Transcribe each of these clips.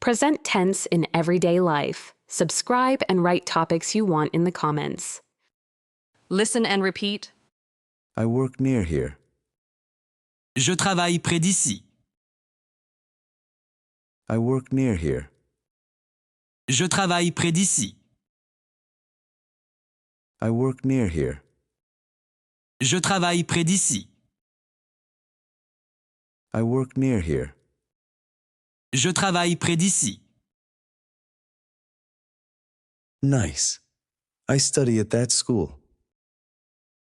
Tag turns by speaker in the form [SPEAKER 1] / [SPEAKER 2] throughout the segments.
[SPEAKER 1] Present tense in everyday life. Subscribe and write topics you want in the comments. Listen and repeat.
[SPEAKER 2] I work near here.
[SPEAKER 3] Je travaille près d'ici.
[SPEAKER 2] I work near here.
[SPEAKER 3] Je travaille près d'ici.
[SPEAKER 2] I work near here.
[SPEAKER 3] Je travaille près d'ici.
[SPEAKER 2] I work near here.
[SPEAKER 3] Je travaille près d'ici.
[SPEAKER 2] Nice. I study at that school.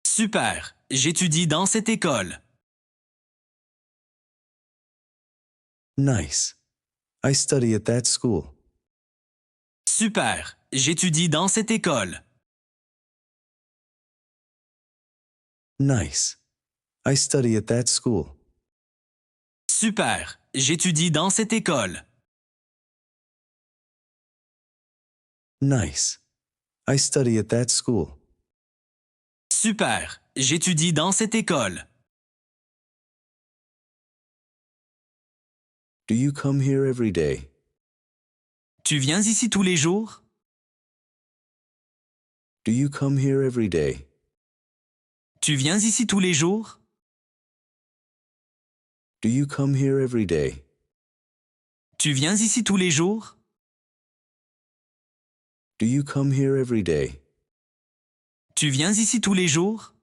[SPEAKER 3] Super, j'étudie dans cette école.
[SPEAKER 2] Nice. I study at that school.
[SPEAKER 3] Super, j'étudie dans cette école.
[SPEAKER 2] Nice. I study at that school.
[SPEAKER 3] Super, j'étudie dans cette école.
[SPEAKER 2] Nice. I study at that school.
[SPEAKER 3] Super, j'étudie dans cette école.
[SPEAKER 2] Do you come here every day?
[SPEAKER 3] Tu viens ici tous les jours?
[SPEAKER 2] Do you come here every day?
[SPEAKER 3] Tu viens ici tous les jours?
[SPEAKER 2] Do you come here every day?
[SPEAKER 3] Tu viens ici tous les jours?
[SPEAKER 2] Do you come here every day?
[SPEAKER 3] Tu viens ici tous les jours?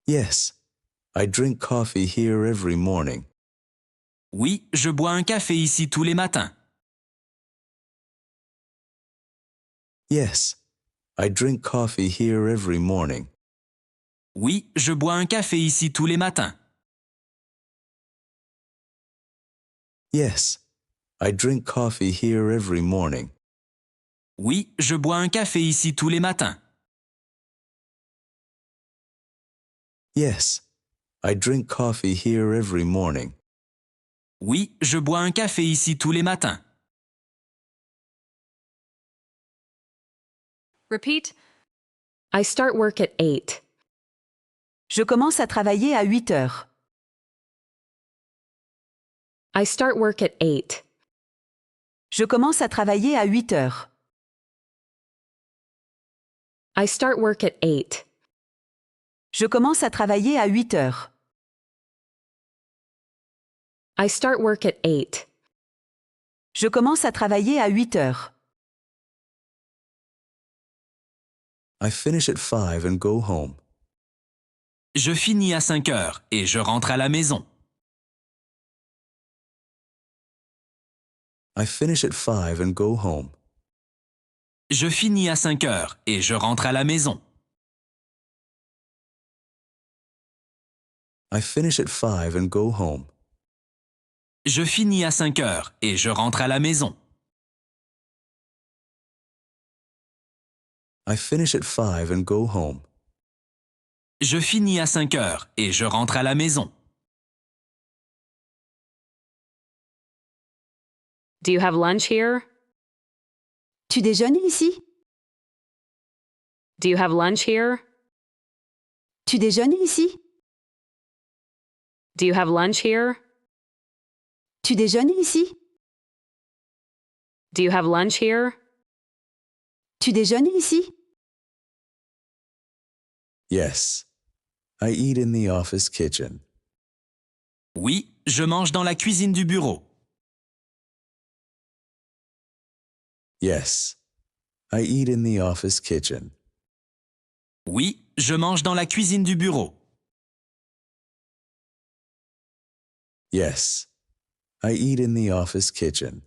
[SPEAKER 2] Yes. I drink coffee here every morning.
[SPEAKER 3] Oui, je bois un café ici tous les matins.
[SPEAKER 2] Yes. I drink coffee here every morning.
[SPEAKER 3] Oui, je bois un café ici tous les matins.
[SPEAKER 2] Yes. I drink coffee here every morning.
[SPEAKER 3] Oui, je bois un café ici tous les matins.
[SPEAKER 2] Yes. I drink coffee here every morning.
[SPEAKER 3] Oui, je bois un café ici tous les matins.
[SPEAKER 1] Repeat. I start work at 8.
[SPEAKER 4] Je commence à travailler à 8 heures.
[SPEAKER 1] I start work at 8.
[SPEAKER 4] Je commence à travailler à 8 heures.
[SPEAKER 1] I start work at 8.
[SPEAKER 4] Je commence à travailler à 8 heures.
[SPEAKER 1] I start work at 8.
[SPEAKER 4] Je commence à travailler à 8 heures.
[SPEAKER 2] I finish at 5 and go home.
[SPEAKER 3] Je finis à 5 heures et je rentre à la maison.
[SPEAKER 2] I finish at 5 and go home.
[SPEAKER 3] Je finis à 5 heures et je rentre à la maison.
[SPEAKER 2] I finish at 5 and go home.
[SPEAKER 3] Je finis à 5 heures et je rentre à la maison.
[SPEAKER 2] I finish at 5 and go home.
[SPEAKER 3] Je finis à 5 heures et je rentre à la maison.
[SPEAKER 1] Do you have lunch here?
[SPEAKER 4] Tu déjeunes ici?
[SPEAKER 1] Do you have lunch here?
[SPEAKER 4] Tu déjeunes ici?
[SPEAKER 1] Do you have lunch here?
[SPEAKER 4] Tu déjeunes ici?
[SPEAKER 1] Do you have lunch here?
[SPEAKER 4] Tu déjeunes ici?
[SPEAKER 2] Yes. I eat in the office kitchen.
[SPEAKER 3] Oui, je mange dans la cuisine du bureau.
[SPEAKER 2] Yes. I eat in the office kitchen.
[SPEAKER 3] Oui, je mange dans la cuisine du bureau.
[SPEAKER 2] Yes. I eat in the office kitchen.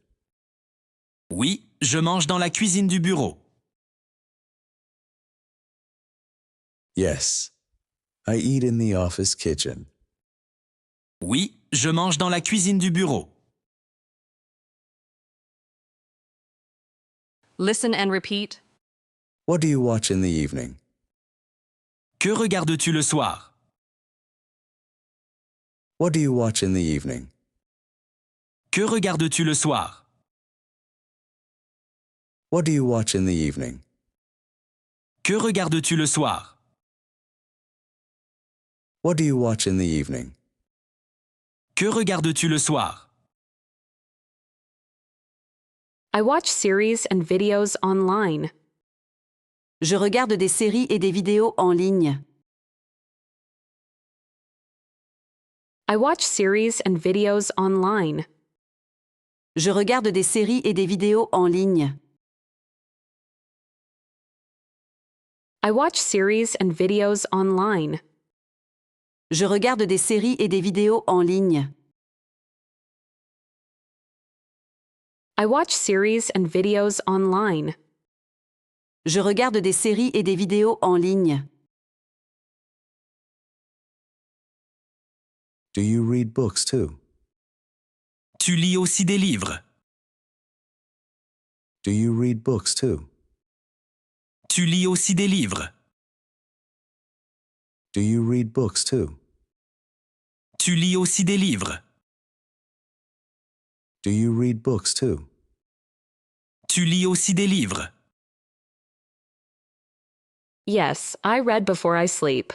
[SPEAKER 3] Oui, je mange dans la cuisine du bureau.
[SPEAKER 2] Yes. I eat in the office kitchen.
[SPEAKER 3] Oui, je mange dans la cuisine du bureau.
[SPEAKER 1] Listen and repeat.
[SPEAKER 2] What do you watch in the evening?
[SPEAKER 3] Que regardes-tu le soir?
[SPEAKER 2] What do you watch in the evening?
[SPEAKER 3] Que regardes-tu le soir?
[SPEAKER 2] What do you watch in the evening?
[SPEAKER 3] Que regardes-tu le soir?
[SPEAKER 2] What do you watch in the evening?
[SPEAKER 3] Que regardes-tu le soir?
[SPEAKER 1] I watch series and videos online.
[SPEAKER 4] Je regarde des séries et des vidéos en ligne.
[SPEAKER 1] I watch series and videos online.
[SPEAKER 4] Je regarde des séries et des vidéos en ligne.
[SPEAKER 1] I watch series and videos online.
[SPEAKER 4] Je regarde des séries et des vidéos en ligne.
[SPEAKER 1] I watch series and videos online.
[SPEAKER 4] Je regarde des séries et des vidéos en ligne.
[SPEAKER 2] Do you read books too?
[SPEAKER 3] Tu lis aussi des livres.
[SPEAKER 2] Do you read books too?
[SPEAKER 3] Tu lis aussi des livres.
[SPEAKER 2] Do you read books too?
[SPEAKER 3] Tu lis aussi des livres.
[SPEAKER 2] Do you read books too?
[SPEAKER 3] Tu lis aussi des livres.
[SPEAKER 1] Yes, I read before I sleep.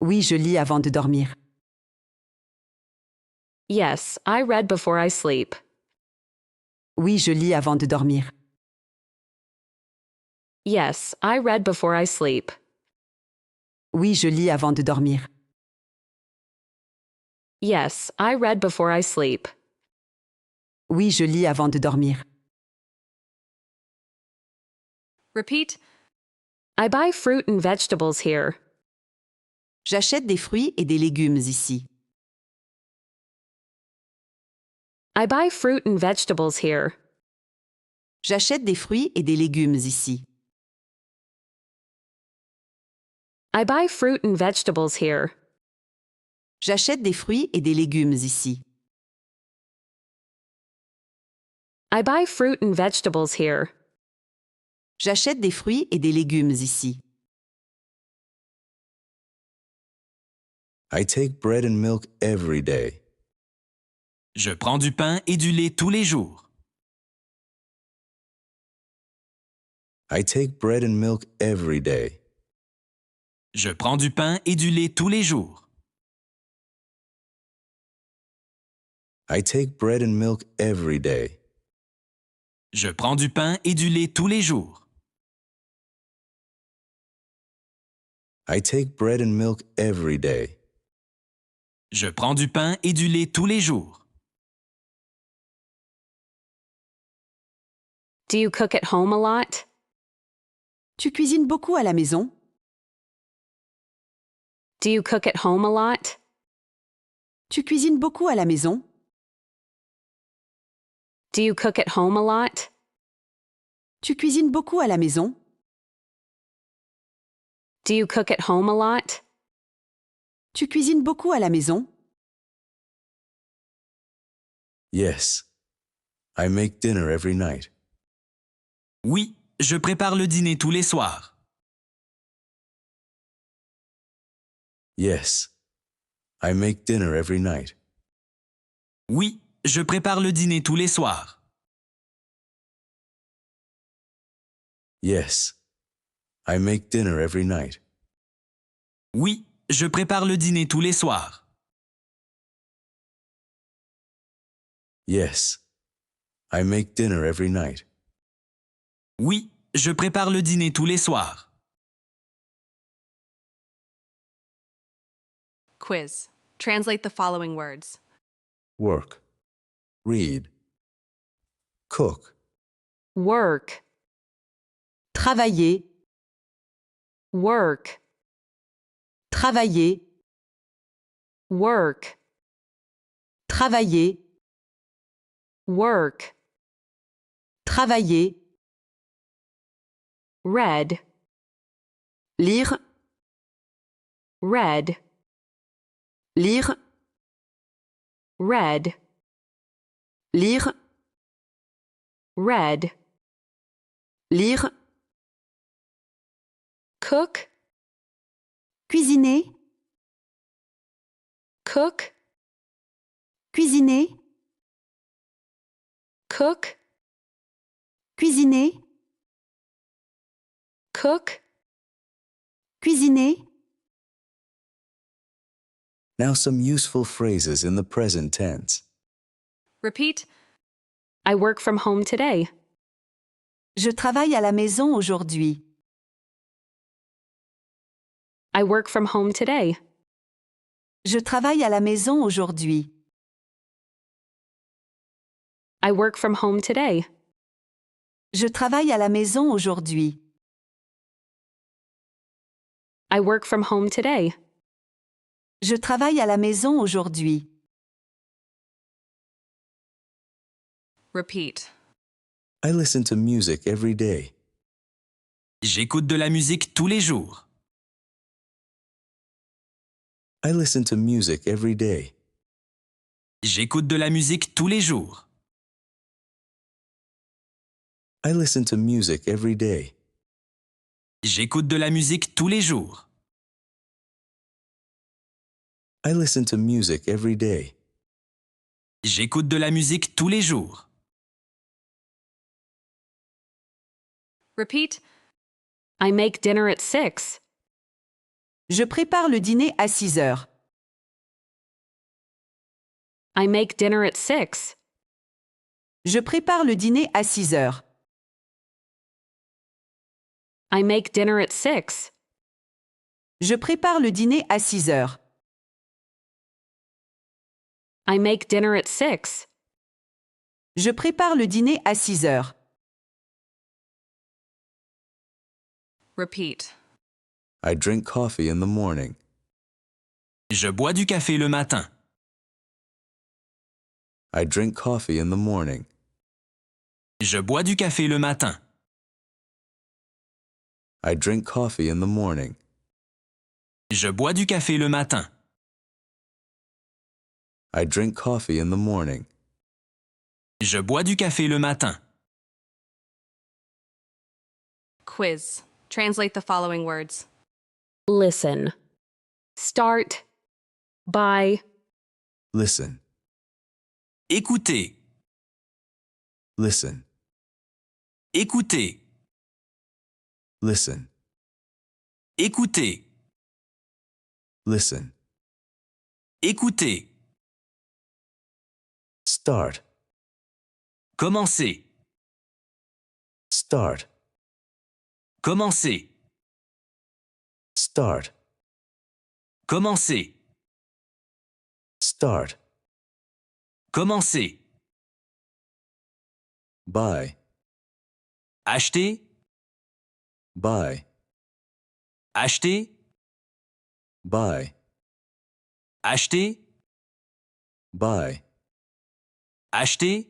[SPEAKER 4] Oui, je lis avant de dormir.
[SPEAKER 1] Yes, I read before I sleep.
[SPEAKER 4] Oui, je lis avant de dormir.
[SPEAKER 1] Yes, I read before I sleep.
[SPEAKER 4] Oui, je lis avant de dormir.
[SPEAKER 1] Yes, I read before I sleep.
[SPEAKER 4] Oui, je lis avant de dormir.
[SPEAKER 1] Repeat. I buy fruit and vegetables here.
[SPEAKER 4] J'achète des fruits et des légumes ici.
[SPEAKER 1] I buy fruit and vegetables here.
[SPEAKER 4] J'achète des fruits et des légumes ici.
[SPEAKER 1] I buy fruit and vegetables here.
[SPEAKER 4] J'achète des fruits et des légumes ici.
[SPEAKER 1] I buy fruit and vegetables here.
[SPEAKER 4] J'achète des fruits et des légumes ici.
[SPEAKER 2] I take bread and milk every day.
[SPEAKER 3] Je prends du pain et du lait tous les jours.
[SPEAKER 2] I take bread and milk every day.
[SPEAKER 3] Je prends du pain et du lait tous les jours.
[SPEAKER 2] I take bread and milk every day.
[SPEAKER 3] Je prends du pain et du lait tous les jours.
[SPEAKER 2] I take bread and milk every day.
[SPEAKER 3] Je prends du pain et du lait tous les jours.
[SPEAKER 1] Do you cook at home a lot?
[SPEAKER 4] Tu cuisines beaucoup à la maison?
[SPEAKER 1] Do you cook at home a lot?
[SPEAKER 4] Tu cuisines beaucoup à la maison?
[SPEAKER 1] Do you cook at home a lot?
[SPEAKER 4] Tu cuisines beaucoup à la maison?
[SPEAKER 1] Do you cook at home a lot?
[SPEAKER 4] Tu cuisines beaucoup à la maison?
[SPEAKER 2] Yes. I make dinner every night.
[SPEAKER 3] Oui, je prépare le dîner tous les soirs.
[SPEAKER 2] Yes. I make dinner every night.
[SPEAKER 3] Oui, je prépare le dîner tous les soirs.
[SPEAKER 2] Yes. I make dinner every night.
[SPEAKER 3] Oui, je prépare le dîner tous les soirs.
[SPEAKER 2] Yes. I make dinner every night.
[SPEAKER 3] Oui, je prépare le dîner tous les soirs.
[SPEAKER 5] Quiz. Translate the following words.
[SPEAKER 2] Work. Read. Cook.
[SPEAKER 1] Work.
[SPEAKER 4] Travailler,
[SPEAKER 1] Work.
[SPEAKER 4] travailler,
[SPEAKER 1] Work.
[SPEAKER 4] travailler,
[SPEAKER 1] Work.
[SPEAKER 4] travailler,
[SPEAKER 1] Read.
[SPEAKER 4] lire,
[SPEAKER 1] Read.
[SPEAKER 4] lire,
[SPEAKER 1] Read.
[SPEAKER 4] lire,
[SPEAKER 1] Read.
[SPEAKER 4] lire,
[SPEAKER 1] Cook.
[SPEAKER 4] cuisiner,
[SPEAKER 1] Cook.
[SPEAKER 4] cuisiner,
[SPEAKER 1] Cook.
[SPEAKER 4] cuisiner,
[SPEAKER 1] Cook.
[SPEAKER 4] cuisiner.
[SPEAKER 2] Now some useful phrases in the present tense.
[SPEAKER 5] Repeat.
[SPEAKER 1] I work from home today.
[SPEAKER 4] Je travaille à la maison aujourd'hui.
[SPEAKER 1] I work from home today.
[SPEAKER 4] Je travaille à la maison aujourd'hui.
[SPEAKER 1] I work from home today.
[SPEAKER 4] Je travaille à la maison aujourd'hui.
[SPEAKER 1] I work from home today.
[SPEAKER 4] Je travaille à la maison aujourd'hui.
[SPEAKER 5] Repeat.
[SPEAKER 2] I listen to music every day.
[SPEAKER 3] J'écoute de la musique tous les jours.
[SPEAKER 2] I listen to music every day.
[SPEAKER 3] J'écoute de la musique tous les jours.
[SPEAKER 2] I listen to music every day.
[SPEAKER 3] J'écoute de la musique tous les jours.
[SPEAKER 2] I listen to music every day.
[SPEAKER 3] J'écoute de la musique tous les jours.
[SPEAKER 5] Repeat.
[SPEAKER 1] I make dinner at 6.
[SPEAKER 4] Je prépare le dîner à 6 heures.
[SPEAKER 1] I make dinner at 6.
[SPEAKER 4] Je prépare le dîner à 6 heures.
[SPEAKER 1] I make dinner at 6.
[SPEAKER 4] Je prépare le dîner à 6 heures.
[SPEAKER 1] I make dinner at 6.
[SPEAKER 4] Je prépare le dîner à 6 heures.
[SPEAKER 5] Repeat.
[SPEAKER 2] I drink coffee in the morning.
[SPEAKER 3] Je bois du café le matin.
[SPEAKER 2] I drink coffee in the morning.
[SPEAKER 3] Je bois du café le matin.
[SPEAKER 2] I drink coffee in the morning.
[SPEAKER 3] Je bois du café le matin.
[SPEAKER 2] I drink coffee in the morning.
[SPEAKER 3] Je bois du café le matin.
[SPEAKER 5] Quiz. Translate the following words.
[SPEAKER 1] Listen. Start. By.
[SPEAKER 2] Listen.
[SPEAKER 3] Écoutez.
[SPEAKER 2] Listen.
[SPEAKER 3] Écoutez.
[SPEAKER 2] Listen.
[SPEAKER 3] Écoutez.
[SPEAKER 2] Listen.
[SPEAKER 3] Écoutez.
[SPEAKER 2] Start.
[SPEAKER 3] Commencez.
[SPEAKER 2] Start.
[SPEAKER 3] Commencez.
[SPEAKER 2] Start.
[SPEAKER 3] Commencez.
[SPEAKER 2] Start.
[SPEAKER 3] Commencez.
[SPEAKER 2] Buy.
[SPEAKER 3] Acheter.
[SPEAKER 2] Buy.
[SPEAKER 3] Acheter.
[SPEAKER 2] Buy.
[SPEAKER 3] Acheter.
[SPEAKER 2] Buy.
[SPEAKER 3] Acheter.